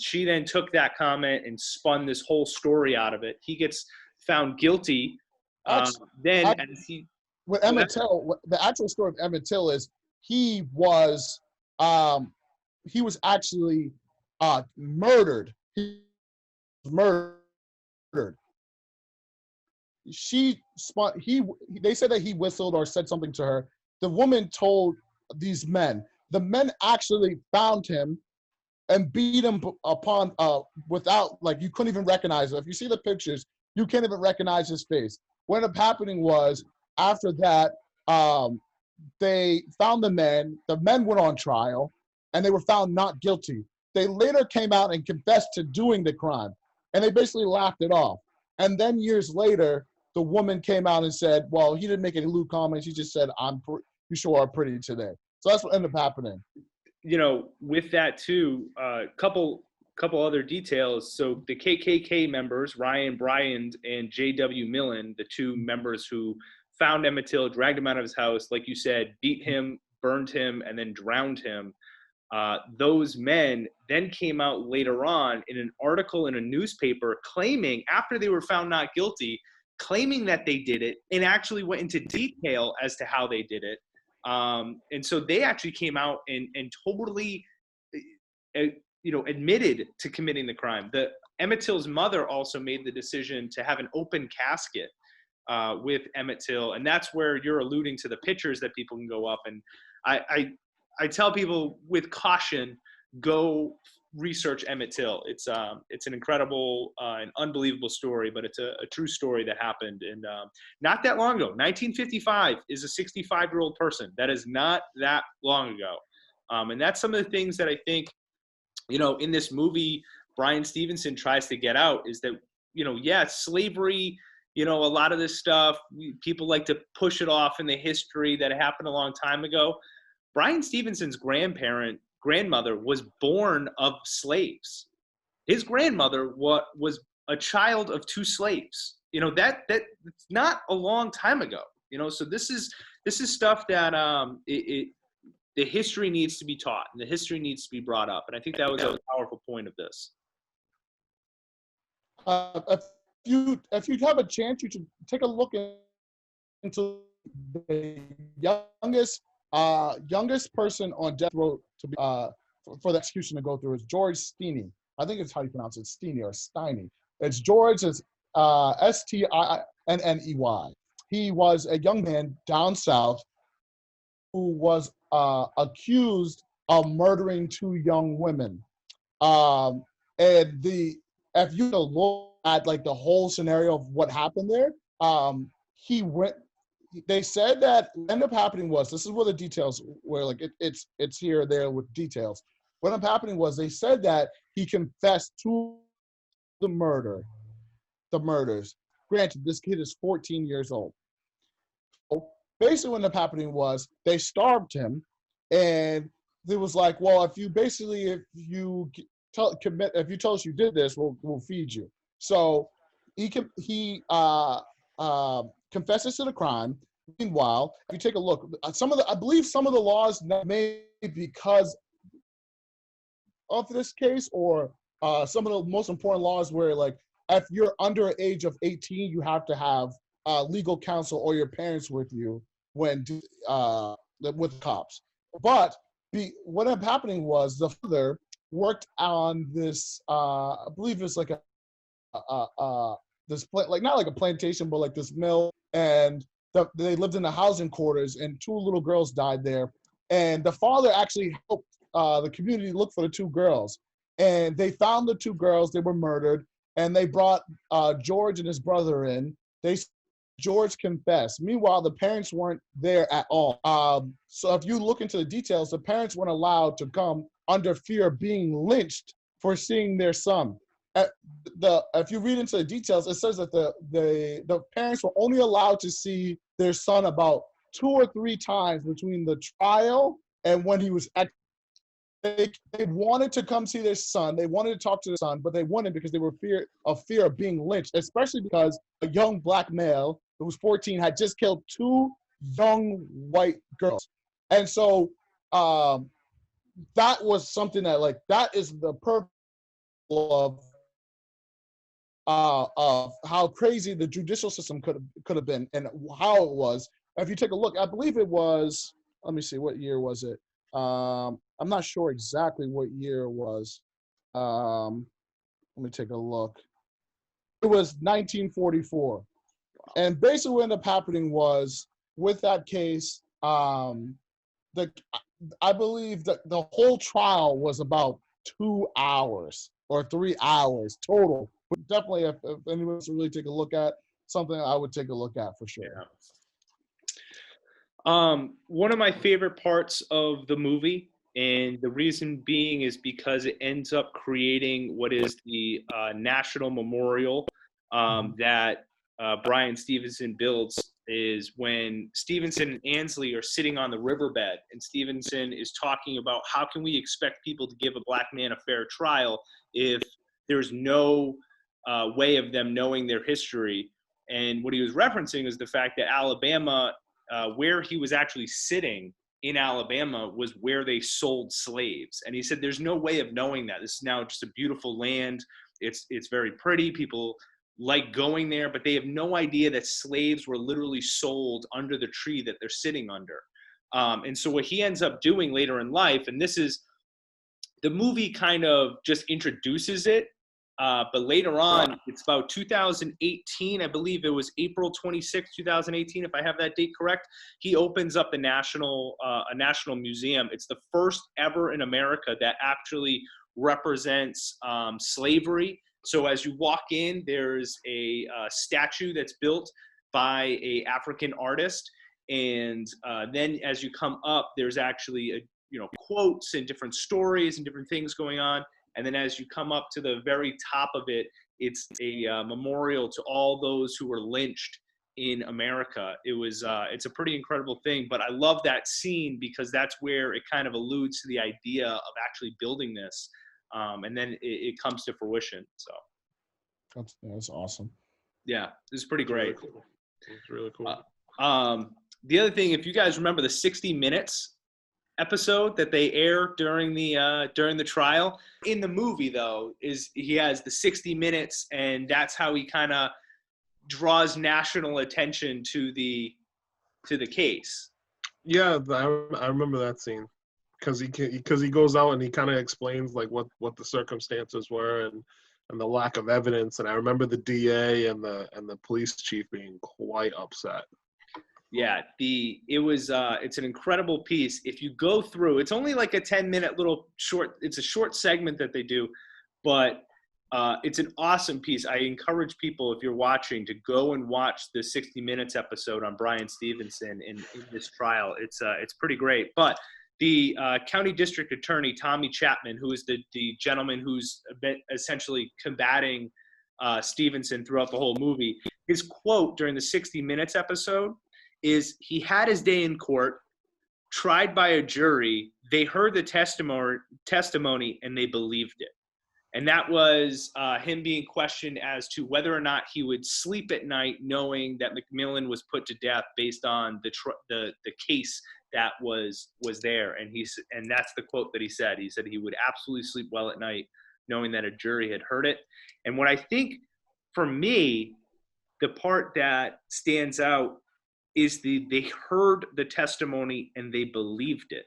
She then took that comment and spun this whole story out of it. He gets found guilty. With Emmett Till, the actual story of Emmett Till is he was actually murdered. He was murdered. They said that he whistled or said something to her. The woman told these men. The men actually found him and beat him upon without, like, you couldn't even recognize him. If you see the pictures, you can't even recognize his face. What ended up happening was, after that, they found the men. The men went on trial, and they were found not guilty. They later came out and confessed to doing the crime, and they basically laughed it off. And then years later, the woman came out and said, well, he didn't make any lewd comments. He just said, you sure are pretty today. So that's what ended up happening. With that too, couple other details. So the KKK members, Ryan Bryant and J.W. Millen, the two members who found Emmett Till, dragged him out of his house, like you said, beat him, burned him, and then drowned him. those men then came out later on in an article in a newspaper claiming, after they were found not guilty, claiming that they did it, and actually went into detail as to how they did it. And so they actually came out and totally, admitted to committing the crime. Emmett Till's mother also made the decision to have an open casket with Emmett Till, and that's where you're alluding to the pictures that people can go up. And I tell people with caution, go research Emmett Till. It's an incredible and unbelievable story, but it's a true story that happened. And not that long ago, 1955 is a 65-year-old person. That is not that long ago. And that's some of the things that I think, in this movie, Bryan Stevenson tries to get out is that, slavery, a lot of this stuff, people like to push it off in the history that happened a long time ago. Bryan Stevenson's grandmother was born of slaves. His grandmother was a child of 2 slaves. That's not a long time ago. So this is stuff that the history needs to be taught and the history needs to be brought up. And I think that was a powerful point of this. If you have a chance, you should take a look into the youngest person on death row to be for the execution to go through is George Steiney. I think it's how you pronounce it, Steiney or Steiny. It's George, it's Stinney. He was a young man down south who was accused of murdering 2 young women. If you look at like the whole scenario of what happened there, they said that what ended up happening was, this is where the details were, like it's here or there with details. What ended up happening was they said that he confessed to the murders. Granted, this kid is 14 years old. So basically what ended up happening was they starved him, and it was like, well, if you tell us you did this, we'll feed you. So he confesses to the crime. Meanwhile, if you take a look, I believe some of the laws made because of this case, or some of the most important laws where, like, if you're under the age of 18, you have to have legal counsel or your parents with you when with cops. But what ended up happening was the father worked on this. I believe it's like not like a plantation, but like this mill, and they lived in the housing quarters, and 2 little girls died there. And the father actually helped the community look for the 2 girls, and they found the 2 girls. They were murdered, and they brought George and his brother in. George confessed. Meanwhile, the parents weren't there at all. So if you look into the details, the parents weren't allowed to come under fear of being lynched for seeing their son. If you read into the details, it says that the parents were only allowed to see their son about 2 or 3 times between the trial and when he was they wanted to come see their son. They wanted to talk to their son, but they wouldn't because they were fear of being lynched, especially because a young black male who was 14 had just killed 2 young white girls. And so that was something that, like, that is the purpose of how crazy the judicial system could have been and how it was. If you take a look, I believe it was, let me see, what year was it? I'm not sure exactly what year it was. Let me take a look. It was 1944. And basically what ended up happening was, with that case, I believe that the whole trial was about 2 hours or 3 hours total. But definitely, if anyone wants to really take a look at something, I would take a look at for sure. Yeah. One of my favorite parts of the movie, and the reason being is because it ends up creating what is the national memorial that Bryan Stevenson builds, is when Stevenson and Ansley are sitting on the riverbed, and Stevenson is talking about how can we expect people to give a black man a fair trial if there's no way of them knowing their history. And what he was referencing is the fact that Alabama, where he was actually sitting in Alabama was where they sold slaves. And he said, there's no way of knowing that. This is now just a beautiful land. It's very pretty. People like going there, but they have no idea that slaves were literally sold under the tree that they're sitting under. And so what he ends up doing later in life, and this is, the movie kind of just introduces it, but later on, it's about 2018, I believe it was April 26, 2018, if I have that date correct. He opens up a national museum. It's the first ever in America that actually represents slavery. So as you walk in, there's a statue that's built by a African artist, and then as you come up, there's actually quotes and different stories and different things going on. And then as you come up to the very top of it, it's a memorial to all those who were lynched in America. It's a pretty incredible thing, but I love that scene because that's where it kind of alludes to the idea of actually building this. And then it comes to fruition. So that's awesome. Yeah, this is pretty great. It's really cool. The other thing, if you guys remember the 60 Minutes episode that they air during the trial, in the movie though, is he has the 60 Minutes, and that's how he kind of draws national attention to the case. Yeah, I remember that scene because he goes out and he kind of explains like what the circumstances were and the lack of evidence. And I remember the DA and the police chief being quite upset. Yeah, it's an incredible piece. If you go through, it's only like a 10-minute it's a short segment that they do, but it's an awesome piece. I encourage people, if you're watching, to go and watch the 60 Minutes episode on Bryan Stevenson in this trial. It's pretty great. But the county district attorney, Tommy Chapman, who is the gentleman who's been essentially combating Stevenson throughout the whole movie, his quote during the 60 Minutes episode is, he had his day in court, tried by a jury, they heard the testimony and they believed it. And that was him being questioned as to whether or not he would sleep at night knowing that McMillan was put to death based on the case that was there. And that's the quote that he said. He said he would absolutely sleep well at night knowing that a jury had heard it. And what I think, for me, the part that stands out is they heard the testimony and they believed it.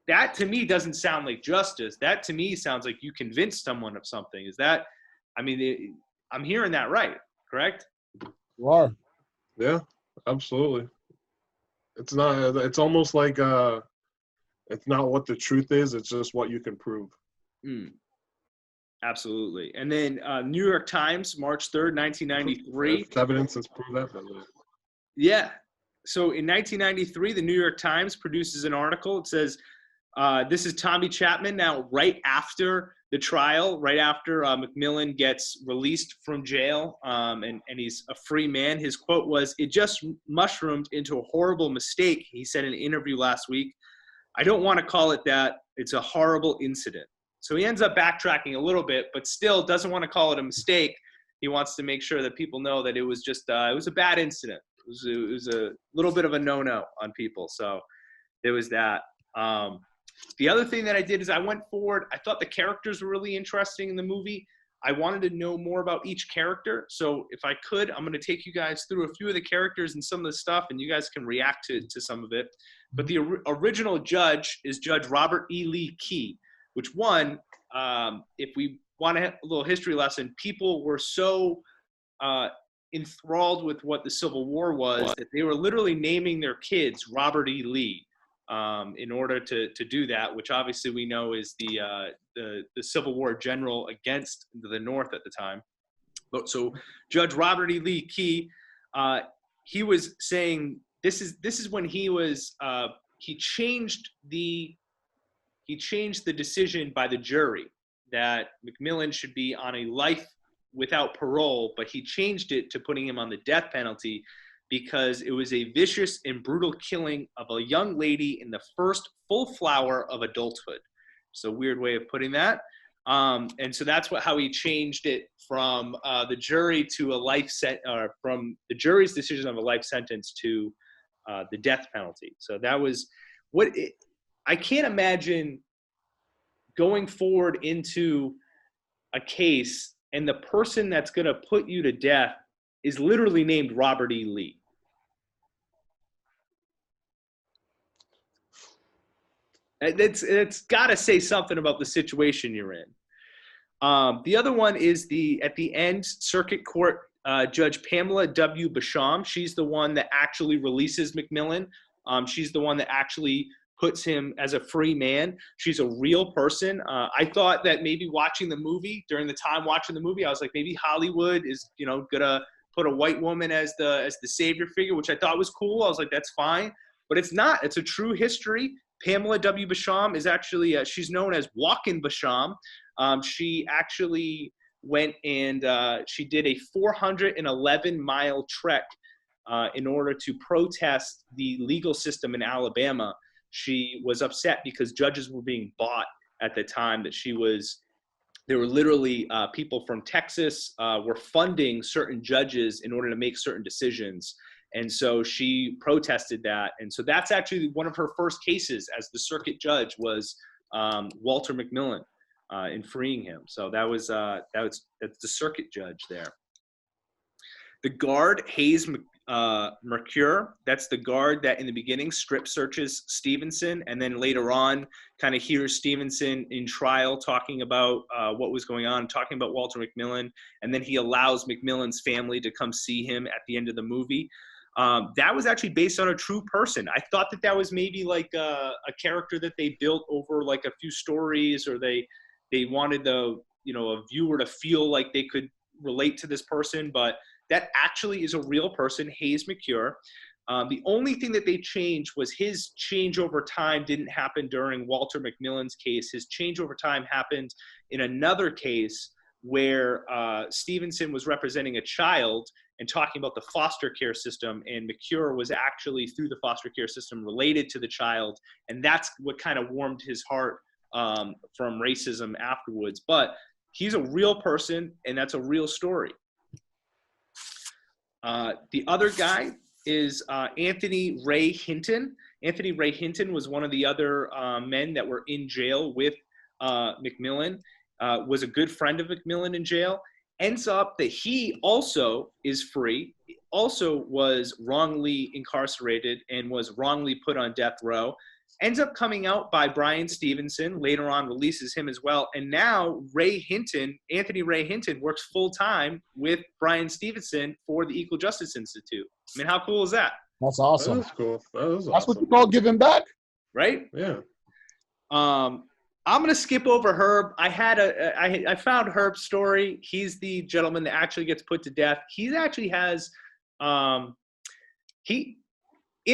That to me doesn't sound like justice. That to me sounds like you convinced someone of something. I'm hearing that right, correct? You are. Yeah, absolutely. It's almost like it's not what the truth is, it's just what you can prove. Absolutely. And then New York Times, March 3rd, 1993. Evidence has proved that. Yeah. So in 1993, the New York Times produces an article. It says, this is Tommy Chapman now right after the trial, right after McMillan gets released from jail and he's a free man. His quote was, "It just mushroomed into a horrible mistake," he said in an interview last week. "I don't want to call it that. It's a horrible incident." So he ends up backtracking a little bit, but still doesn't want to call it a mistake. He wants to make sure that people know that it was just it was a bad incident. It was a little bit of a no-no on people. So there was that. The other thing that I did is I went forward. I thought the characters were really interesting in the movie. I wanted to know more about each character. So if I could, I'm going to take you guys through a few of the characters and some of the stuff, and you guys can react to some of it. But the original judge is Judge Robert E. Lee Key, which if we want to have a little history lesson, people were so enthralled with what the Civil War was that they were literally naming their kids Robert E. Lee in order to do that, which obviously we know is the Civil War general against the North at the time. But so Judge Robert E. Lee Key, he was saying this is when he was he changed the decision by the jury that McMillan should be on a life without parole, but he changed it to putting him on the death penalty because it was a vicious and brutal killing of a young lady in the first full flower of adulthood. It's a weird way of putting that. And so that's how he changed it from the jury to a life or from the jury's decision of a life sentence to the death penalty. So that was I can't imagine going forward into a case and the person that's going to put you to death is literally named Robert E. Lee. It's got to say something about the situation you're in. The other one is at the end, Circuit Court Judge Pamela W. Basham. She's the one that actually releases McMillan. She's the one that actually puts him as a free man. She's a real person. I thought that maybe watching the movie, during the time watching the movie, I was like, maybe Hollywood is, gonna put a white woman as the savior figure, which I thought was cool. I was like, that's fine, but it's not. It's a true history. Pamela W. Basham is actually, she's known as Walkin' Basham. She actually went and she did a 411-mile trek in order to protest the legal system in Alabama. She was upset because judges were being bought at the time that there were literally people from Texas were funding certain judges in order to make certain decisions. And so she protested that. And so that's actually one of her first cases as the circuit judge was Walter McMillan in freeing him. So that's the circuit judge there. The guard, Hayes Mercure, that's the guard that in the beginning strip searches Stevenson and then later on kind of hears Stevenson in trial talking about what was going on, talking about Walter McMillan, and then he allows McMillan's family to come see him at the end of the movie. That was actually based on a true person. I thought that was maybe like a character that they built over like a few stories, or they wanted a viewer to feel like they could relate to this person, but that actually is a real person, Hayes McCure. The only thing that they changed was his change over time didn't happen during Walter McMillan's case. His change over time happened in another case where Stevenson was representing a child and talking about the foster care system, and McCure was actually, through the foster care system, related to the child, and that's what kind of warmed his heart from racism afterwards. But he's a real person, and that's a real story. The other guy is Anthony Rea Hinton. Anthony Rea Hinton was one of the other men that were in jail with McMillan, was a good friend of McMillan in jail. Ends up that he also is free, also was wrongly incarcerated and was wrongly put on death row. Ends up coming out by Bryan Stevenson, later on releases him as well. And now Anthony Rea Hinton works full-time with Bryan Stevenson for the Equal Justice Institute. I mean, how cool is that? That's awesome. That's cool. That's awesome. What you call giving back? Right? Yeah. I'm going to skip over Herb. I found Herb's story. He's the gentleman that actually gets put to death. He actually has, in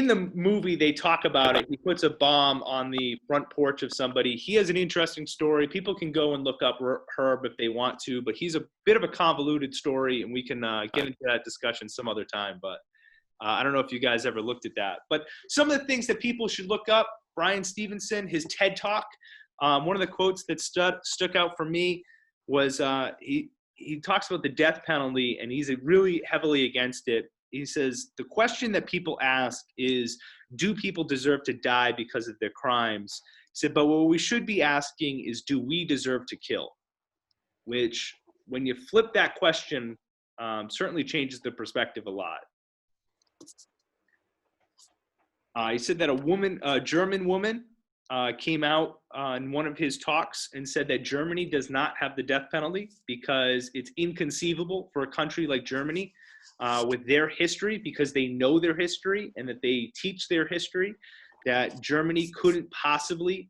the movie, they talk about it. He puts a bomb on the front porch of somebody. He has an interesting story. People can go and look up Herb if they want to, but he's a bit of a convoluted story, and we can get into that discussion some other time. But I don't know if you guys ever looked at that. But some of the things that people should look up, Bryan Stevenson, his TED Talk. One of the quotes that stuck out for me was he talks about the death penalty, and he's really heavily against it. He says, the question that people ask is, do people deserve to die because of their crimes? He said, but what we should be asking is, do we deserve to kill? Which, when you flip that question, certainly changes the perspective a lot. He said that a German woman, came out in one of his talks and said that Germany does not have the death penalty because it's inconceivable for a country like Germany with their history, because they know their history and that they teach their history, that Germany couldn't possibly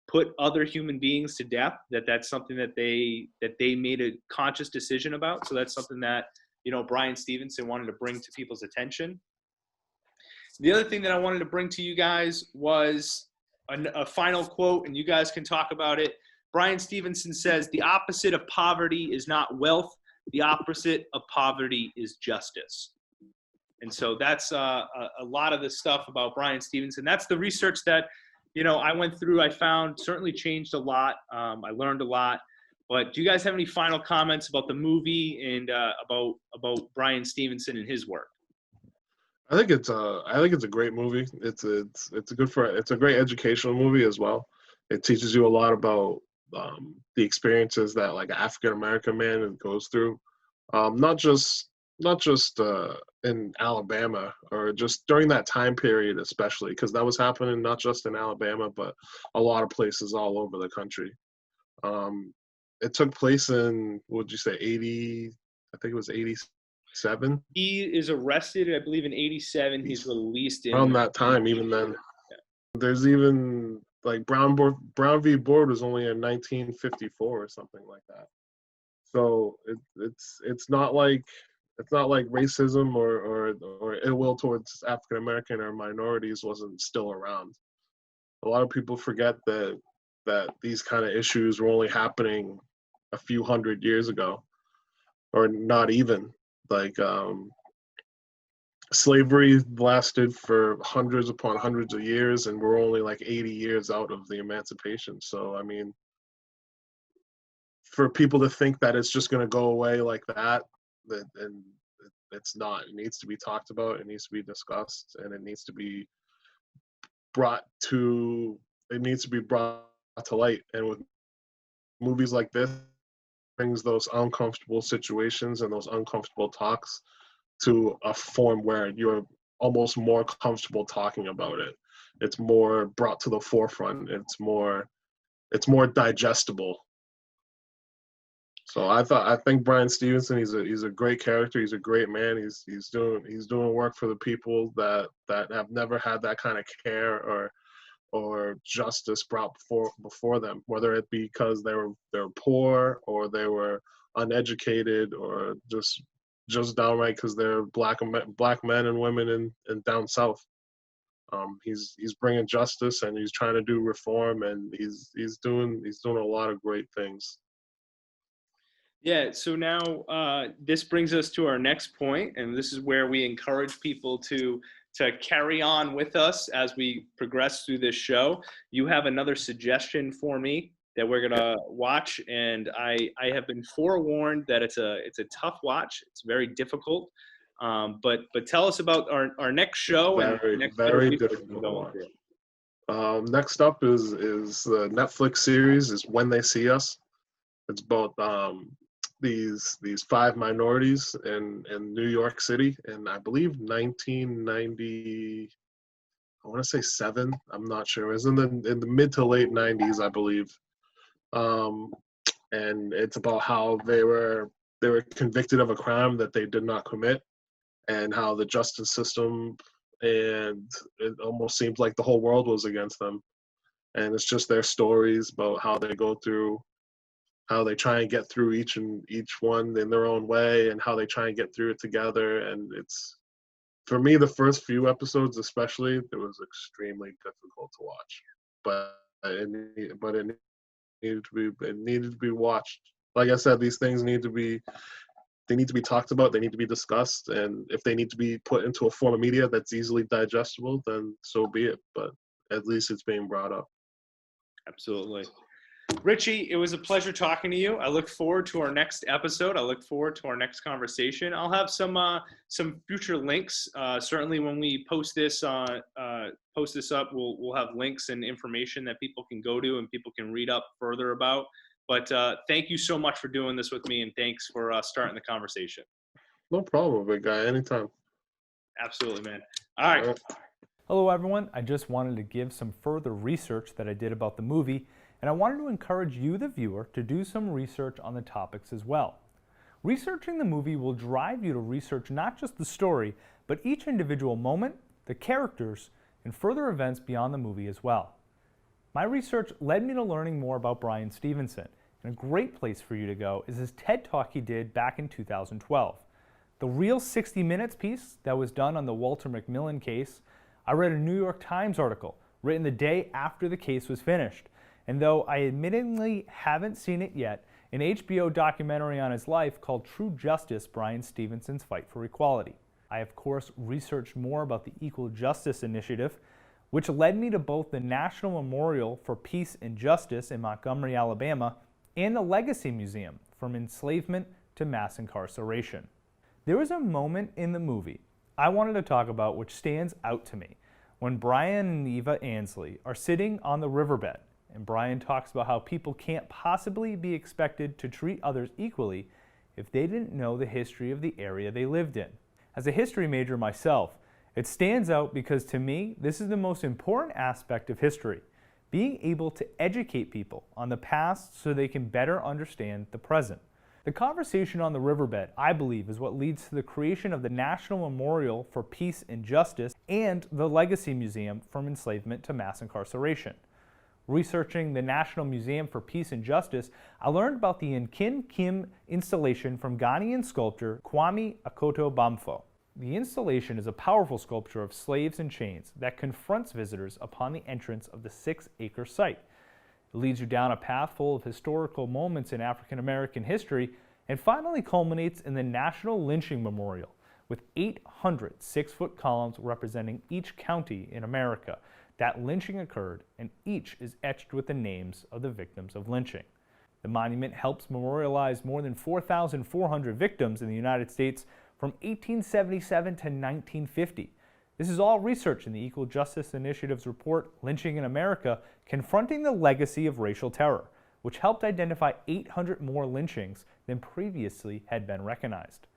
put other human beings to death, that's something that they made a conscious decision about. So that's something that, Bryan Stevenson wanted to bring to people's attention. The other thing that I wanted to bring to you guys was a final quote, and you guys can talk about it. Bryan Stevenson says, the opposite of poverty is not wealth. The opposite of poverty is justice. And so that's a lot of the stuff about Bryan Stevenson. That's the research that, I went through. I found certainly changed a lot. I learned a lot. But do you guys have any final comments about the movie and about Bryan Stevenson and his work? I think it's a great movie. It's a great educational movie as well. It teaches you a lot about the experiences that like an African American man goes through, not just in Alabama or just during that time period, especially because that was happening not just in Alabama but a lot of places all over the country. Um, it took place in, what would you say, 80? I think it was 87. He is arrested, I believe, in '87. He's released in Around that time. Even then, there's even like Brown v. Board was only in 1954 or something like that. So it's not like racism or ill will towards African American or minorities wasn't still around. A lot of people forget that these kind of issues were only happening a few hundred years ago, or not even. Like slavery lasted for hundreds upon hundreds of years, and we're only like 80 years out of the emancipation. So I mean, for people to think that it's just going to go away like that, and it's not. It needs to be talked about. It needs to be discussed, and it needs to be brought to light. And with movies like this, brings those uncomfortable situations and those uncomfortable talks to a form where you're almost more comfortable talking about it. It's more brought to the forefront. It's more digestible. So I think Bryan Stevenson, he's a great character. He's a great man. He's doing work for the people that have never had that kind of care or justice brought before them, whether it be because they were poor or they were uneducated or just downright because they're black men and women in down south. He's bringing justice, and he's trying to do reform, and he's doing a lot of great things. Yeah, so now this brings us to our next point, and this is where we encourage people to carry on with us as we progress through this show. You have another suggestion for me that we're gonna watch, and I have been forewarned that it's a tough watch. It's very difficult, but tell us about our next show. Very difficult to watch. Next up is the Netflix series is When They See Us. It's about these 5 minorities in New York City in, I believe, 1990. I want to say 7. I'm not sure. It was in the mid to late 90s, I believe. And it's about how they were convicted of a crime that they did not commit, and how the justice system, and it almost seems like the whole world was against them. And it's just their stories about how they go through, how they try and get through each one in their own way, and how they try and get through it together. And it's, for me, the first few episodes especially, it was extremely difficult to watch, but it needed to be watched. Like I said, these things need to be talked about. They need to be discussed, and if they need to be put into a form of media that's easily digestible, then so be it. But at least it's being brought up. Absolutely. Richie, it was a pleasure talking to you. I look forward to our next episode. I look forward to our next conversation. I'll have some future links. Certainly, when we post this up, we'll have links and information that people can go to and people can read up further about. But thank you so much for doing this with me, and thanks for starting the conversation. No problem, big guy. Anytime. Absolutely, man. All right. Hello, everyone. I just wanted to give some further research that I did about the movie, and I wanted to encourage you, the viewer, to do some research on the topics as well. Researching the movie will drive you to research not just the story, but each individual moment, the characters, and further events beyond the movie as well. My research led me to learning more about Bryan Stevenson, and a great place for you to go is his TED Talk he did back in 2012. The Real 60 Minutes piece that was done on the Walter McMillian case. I read a New York Times article written the day after the case was finished, and though I admittedly haven't seen it yet, an HBO documentary on his life called True Justice, Bryan Stevenson's Fight for Equality. I, of course, researched more about the Equal Justice Initiative, which led me to both the National Memorial for Peace and Justice in Montgomery, Alabama, and the Legacy Museum, from enslavement to mass incarceration. There was a moment in the movie I wanted to talk about which stands out to me when Brian and Eva Ansley are sitting on the riverbed, and Brian talks about how people can't possibly be expected to treat others equally if they didn't know the history of the area they lived in. As a history major myself, it stands out because to me, this is the most important aspect of history, being able to educate people on the past so they can better understand the present. The conversation on the riverbed, I believe, is what leads to the creation of the National Memorial for Peace and Justice and the Legacy Museum from Enslavement to Mass Incarceration. Researching the National Museum for Peace and Justice, I learned about the Nkin Kim installation from Ghanaian sculptor Kwame Akoto Bamfo. The installation is a powerful sculpture of slaves in chains that confronts visitors upon the entrance of the 6-acre site. It leads you down a path full of historical moments in African American history and finally culminates in the National Lynching Memorial with 800 6-foot columns representing each county in America that lynching occurred, and each is etched with the names of the victims of lynching. The monument helps memorialize more than 4,400 victims in the United States from 1877 to 1950. This is all research in the Equal Justice Initiative's report, Lynching in America, Confronting the Legacy of Racial Terror, which helped identify 800 more lynchings than previously had been recognized.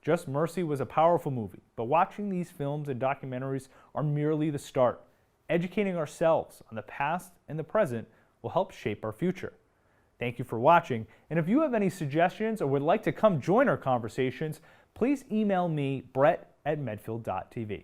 Just Mercy was a powerful movie, but watching these films and documentaries are merely the start. Educating ourselves on the past and the present will help shape our future. Thank you for watching, and if you have any suggestions or would like to come join our conversations, please email me, Brett@medfield.tv.